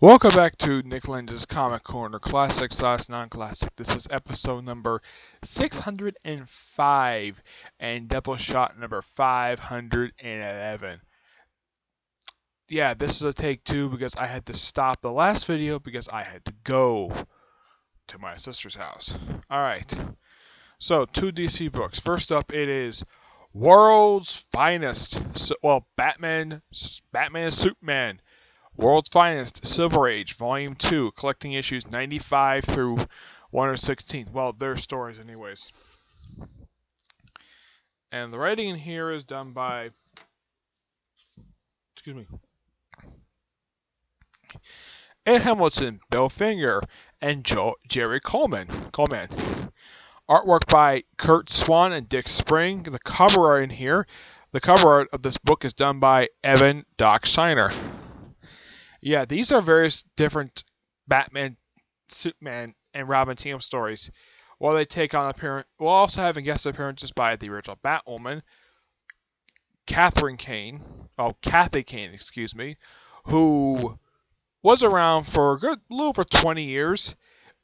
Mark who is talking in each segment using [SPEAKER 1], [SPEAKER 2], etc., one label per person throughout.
[SPEAKER 1] Welcome back to Nick Lenz's Comic Corner, Classic / Non-Classic. This is episode number 605 and Doubleshot number 511. Yeah, this is a take two because I had to stop the last video because I had to go to my sister's house. Alright, so two DC books. First up, it is World's Finest. Batman and Superman. World's Finest, Silver Age, Volume 2, collecting issues 95 through 116. Well, their stories anyways. And the writing in here is done by... Ed Hamilton, Bill Finger, and Jerry Coleman. Artwork by Kurt Swan and Dick Spring. The cover art in here, the cover art of this book is done by Evan Doc Shiner. Yeah, these are various different Batman, Superman, and Robin team stories. While they take on we'll also have guest appearances by the original Batwoman, Kathy Kane, who was around for a little over 20 years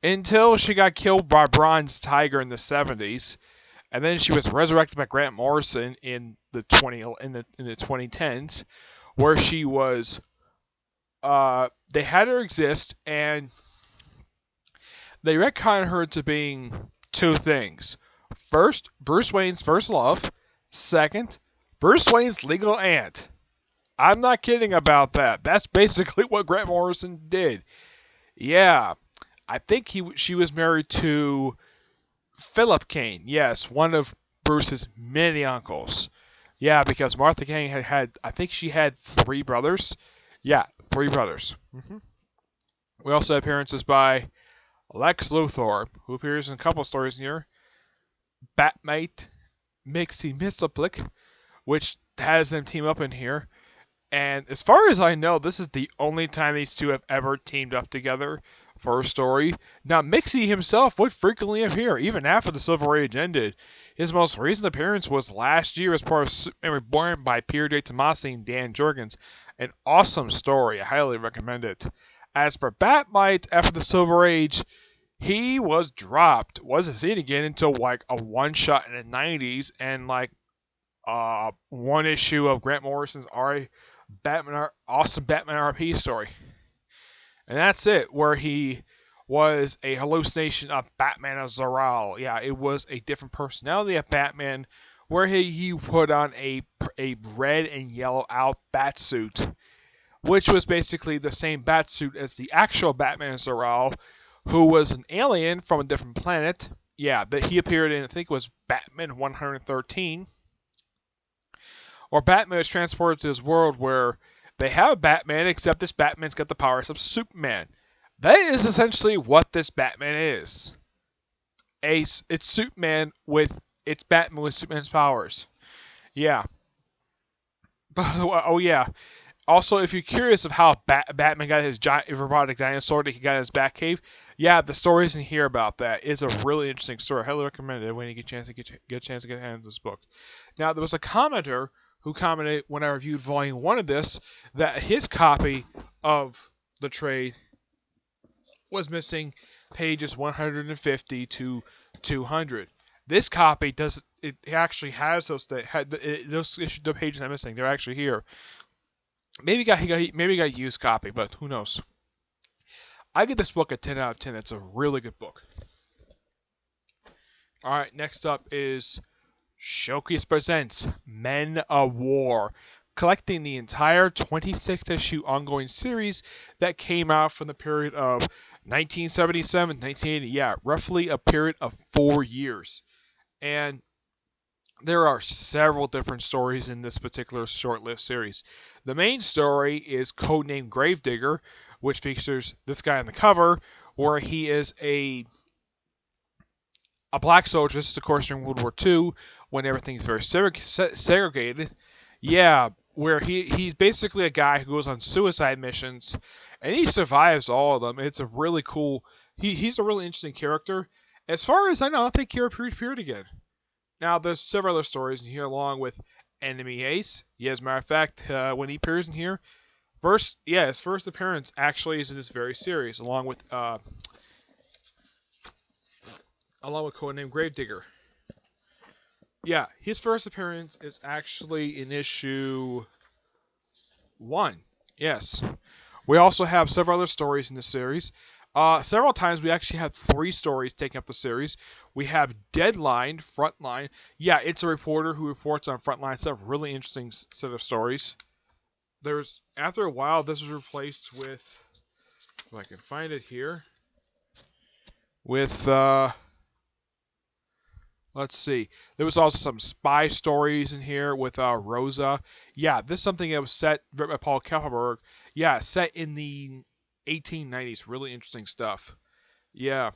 [SPEAKER 1] until she got killed by Bronze Tiger in the 70s, and then she was resurrected by Grant Morrison in the 2010s, where she was. They had her exist, and they retconned her to being two things. First, Bruce Wayne's first love. Second, Bruce Wayne's legal aunt. I'm not kidding about that. That's basically what Grant Morrison did. Yeah, I think she was married to Philip Kane. Yes, one of Bruce's many uncles. Yeah, because Martha Kane I think she had 3 brothers. Yeah, 3 brothers. We also have appearances by Lex Luthor, who appears in a couple stories here. Batmite, Mixie Mistoplick, which has them team up in here. And as far as I know, this is the only time these two have ever teamed up together for a story. Now, Mixie himself would frequently appear, even after the Silver Age ended. His most recent appearance was last year as part of Superman Reborn by Pierre J. Tomasi and Dan Jurgens. An awesome story. I highly recommend it. As for Batmite, after the Silver Age, he was dropped. Wasn't seen again until like a one-shot in the 90s and like one issue of Grant Morrison's awesome Batman RP story. And that's it, where he was a hallucination of Batman of Zaral. Yeah, it was a different personality of Batman, where he put on a red and yellow out bat suit, which was basically the same bat suit as the actual Batman of Zaral, who was an alien from a different planet. Yeah, that he appeared in, I think it was Batman 113. Or Batman is transported to this world where they have Batman, except this Batman's got the powers of Superman. That is essentially what this Batman is. It's Superman with Batman with Superman's powers. Yeah. Oh yeah. Also, if you're curious of how Batman got his giant robotic dinosaur that he got in his Batcave, yeah, the stories in here about that. It's a really interesting story. I highly recommend it when you get a chance to get a hand of this book. Now, there was a commenter who commented when I reviewed Volume 1 of this that his copy of the trade was missing pages 150 to 200. This copy actually has those the pages I'm missing. They're actually here. Maybe he got a used copy, but who knows? I give this book a 10 out of 10. It's a really good book. Alright, next up is Showcase presents Men of War, collecting the entire 26-issue ongoing series that came out from the period of 1977 to 1980. Yeah, roughly a period of 4 years. And there are several different stories in this particular short-lived series. The main story is codenamed Gravedigger, which features this guy on the cover, where he is a black soldier. This is, of course, during World War II, when everything's very segregated. Yeah, where he's basically a guy who goes on suicide missions, and he survives all of them. It's a really cool... He's a really interesting character. As far as I know, I think he appeared again. Now, there's several other stories in here, along with Enemy Ace. Yeah, as a matter of fact, when he appears in here, His first appearance actually is in this very series, along with codename Gravedigger. Yeah, his first appearance is actually in issue 1. Yes. We also have several other stories in the series. Several times we actually have 3 stories taking up the series. We have Deadline, Frontline. Yeah, it's a reporter who reports on Frontline stuff. Really interesting set of stories. After a while, this was replaced with, if I can find it here, with, let's see. There was also some spy stories in here with Rosa. Yeah, this is something that was set by Paul Keffelberg. Yeah, set in the 1890s. Really interesting stuff. Yeah.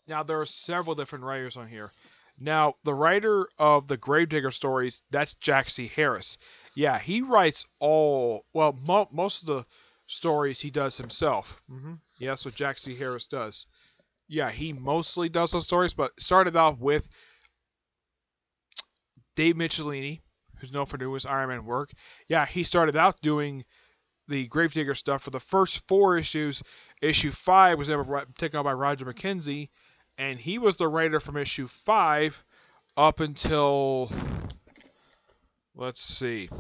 [SPEAKER 1] Now, there are several different writers on here. Now, the writer of the Gravedigger stories, that's Jack C. Harris. Yeah, he writes most of the stories he does himself. Yeah, that's what Jack C. Harris does. Yeah, he mostly does those stories, but started off with Dave Michelini, who's known for doing his Iron Man work. Yeah, he started out doing the Gravedigger stuff for the first 4 issues. Issue 5 was taken on by Roger McKenzie, and he was the writer from issue 5 up until, let's see.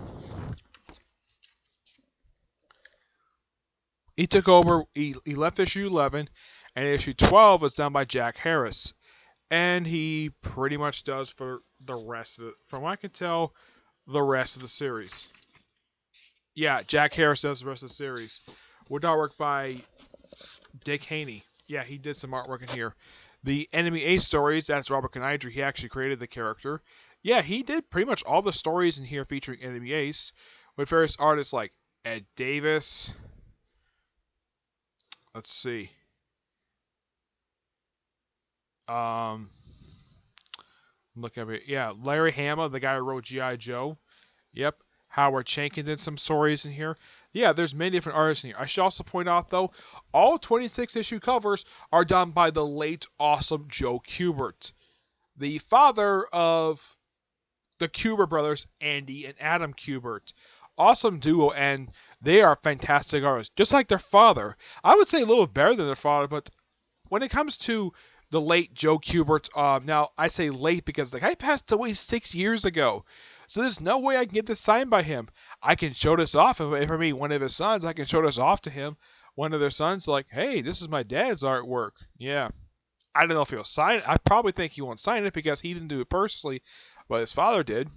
[SPEAKER 1] He took over, he left issue 11, and issue 12 was done by Jack Harris. And he pretty much does for the rest of it. From what I can tell, the rest of the series. Yeah, Jack Harris does the rest of the series. With artwork by Dick Haney. Yeah, he did some artwork in here. The Enemy Ace stories, that's Robert Canidri. He actually created the character. Yeah, he did pretty much all the stories in here featuring Enemy Ace, with various artists like Ed Davis. Let's see. Look at it. Yeah, Larry Hama, the guy who wrote G.I. Joe. Yep. Howard Chaykin did some stories in here. Yeah, there's many different artists in here. I should also point out, though, all 26 issue covers are done by the late, awesome Joe Kubert, the father of the Kubert brothers, Andy and Adam Kubert. Awesome duo, and they are fantastic artists, just like their father. I would say a little better than their father, but when it comes to the late Joe Kubert, now I say late because the guy passed away 6 years ago. So there's no way I can get this signed by him. I can show this off. If for me, one of his sons, I can show this off to him. One of their sons, like, hey, this is my dad's artwork. Yeah. I don't know if he'll sign it. I probably think he won't sign it because he didn't do it personally, but his father did.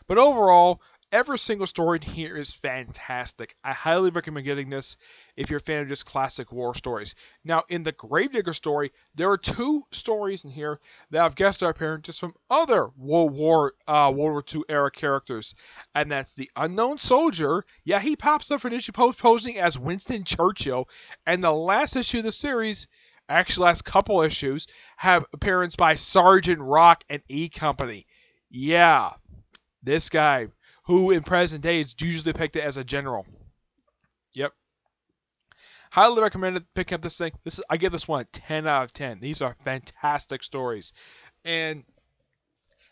[SPEAKER 1] But overall, every single story in here is fantastic. I highly recommend getting this if you're a fan of just classic war stories. Now, in the Gravedigger story, there are 2 stories in here that have guest star appearances from other World War II era characters. And that's the Unknown Soldier. Yeah, he pops up for an issue posing as Winston Churchill. And the last issue of the series, actually last couple issues, have appearance by Sergeant Rock and E Company. Yeah, this guy, who in present day is usually depicted as a general. Yep. Highly recommended picking up this thing. I give this one a 10 out of 10. These are fantastic stories. And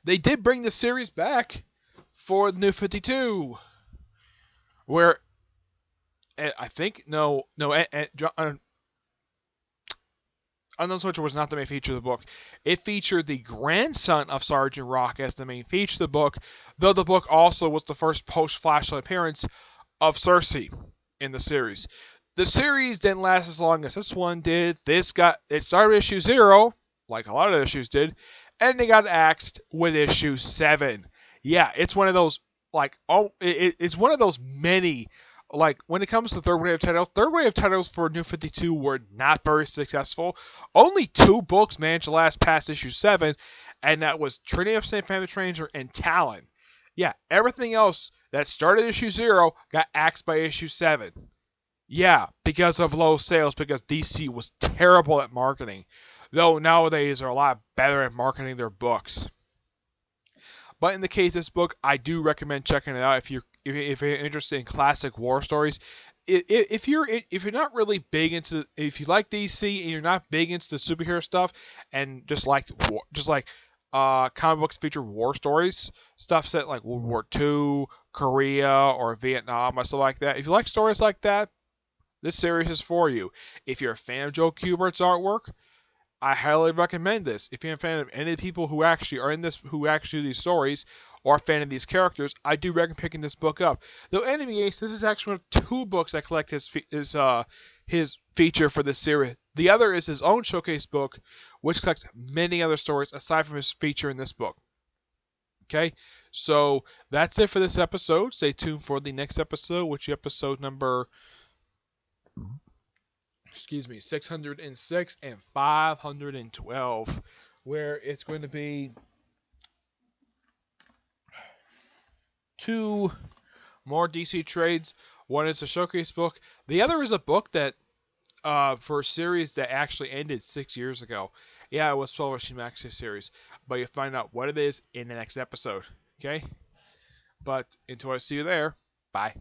[SPEAKER 1] they did bring the series back for the New 52. Where, I think, Unknown Soldier was not the main feature of the book. It featured the grandson of Sergeant Rock as the main feature of the book, though the book also was the first post-Flashlight appearance of Cersei in the series. The series didn't last as long as this one did. It started issue 0, like a lot of issues did, and they got axed with issue 7. Yeah, it's one of those, it's one of those many, when it comes to third wave titles for New 52 were not very successful. Only 2 books managed to last past issue 7, and that was Trinity of St. Panther Ranger and Talon. Yeah, everything else that started issue 0 got axed by issue 7. Yeah, because of low sales, because DC was terrible at marketing. Though nowadays they're a lot better at marketing their books. But in the case of this book, I do recommend checking it out if you're interested in classic war stories. If you're not really big into, if you like DC and you're not big into the superhero stuff and just like comic books feature war stories, stuff set like World War II, Korea, or Vietnam, or stuff like that. If you like stories like that, this series is for you. If you're a fan of Joe Kubert's artwork, I highly recommend this. If you're a fan of any of the people who actually are in this, who actually do these stories, or a fan of these characters, I do recommend picking this book up. Though Enemy Ace, this is actually one of 2 books that collect his feature for this series. The other is his own showcase book, which collects many other stories aside from his feature in this book. Okay, so that's it for this episode. Stay tuned for the next episode, which is episode number 606 and 512, where it's going to be 2 more DC trades. One is a showcase book. The other is a book that for a series that actually ended 6 years ago. Yeah, it was 12 Issue Maxi series, but you'll find out what it is in the next episode. Okay? But until I see you there, bye.